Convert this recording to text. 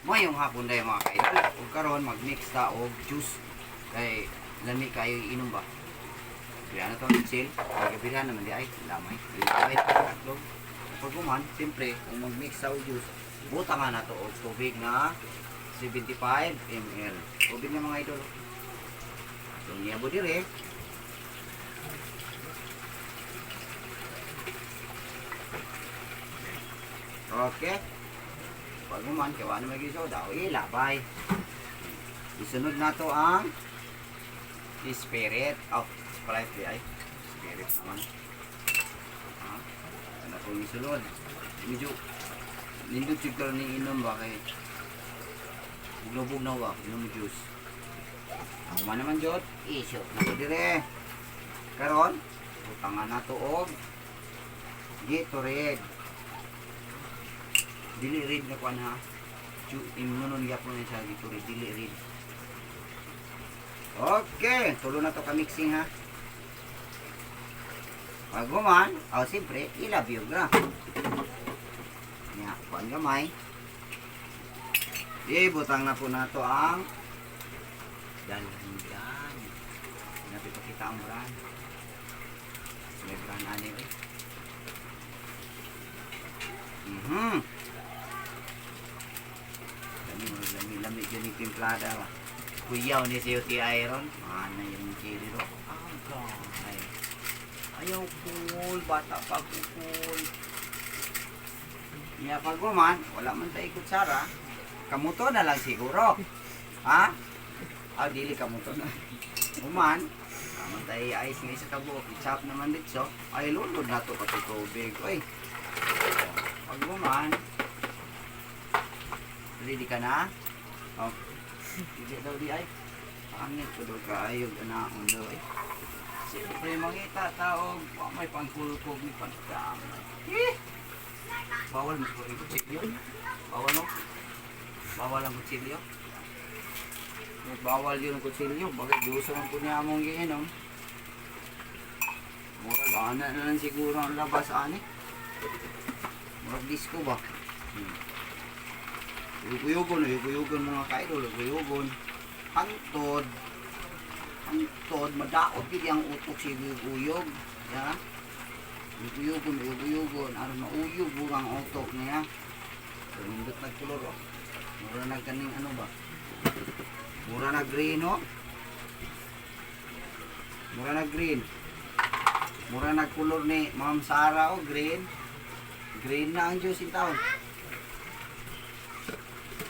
Mo yung hapon dayo mga kaidol. Ug karon mag-mix ta og juice kay lami kayo inom ba. Kaya na to chill. Gabihan naman di ay lamay. Lamay tatlo. Pag kuman, siyempre kung mag-mix ta og juice, butangan na to og tubig na 75 ml. Tubig na mga idol. So niya bo dire. Okay. Pag naman, kawa na mag-isoda, o ilabay. Isunod na to ang spirit. Oh, Sprite di ay. Spirit naman. Ano po yung isunod? Medyo, nindot siguro ni inom ba kay globog na ba? Inom mo juice. Ang man naman jod, isyo na ko dire. Karon, utangan na to og Gatorade. Dili red na kuan ha. Imnunon gyapon ni sa Gatorade, dili red. Okay, tulo na to ka mixing ha. Bago man, siyempre, ilabiyog na. Nya, kuan gamay. Butang na po na to ang dalandan. Natin pakita ang brand. May brand ani eh. Lami dyan yung timplada ba. Kuyaw ni si Uti Iron. Ano yung chili ro. Ay. Ayaw cool. Bata pa cool. Niya pag man, wala man tayo kutsara. Kamuto na lang siguro. Ha? Dili kamuto na. Uman. Kaman tayo ice nga sa kabo. Chop naman dito. Ay lulod na to pati tubig. Uy. Pag man. Ready ka na? Hindi daw di ay. Pangit ko daw kaayog na undo eh. Siyempre mangita tao. May pangkulkog ni pagkam. Bawal mo yung kutsilyo. Bawal mo? Bawal ang kutsilyo. Bawal yun ang kutsilyo. Bakit gusto mo po niya mong giinom? Murag ana na lang siguro ang labas ani. Murag disco ba? Uyugon mga kaidol, uyugon. Hantod, madaot gid ang utok si uyog, ya. Uyugon, aron mauyog ang utok niya. Nindot nagkulor oh. Mura na kaning ano ba? Mura na green oh. Mura na green. Mura na kulor ni Ma'am Sara oh, green. Green na ang juice in town.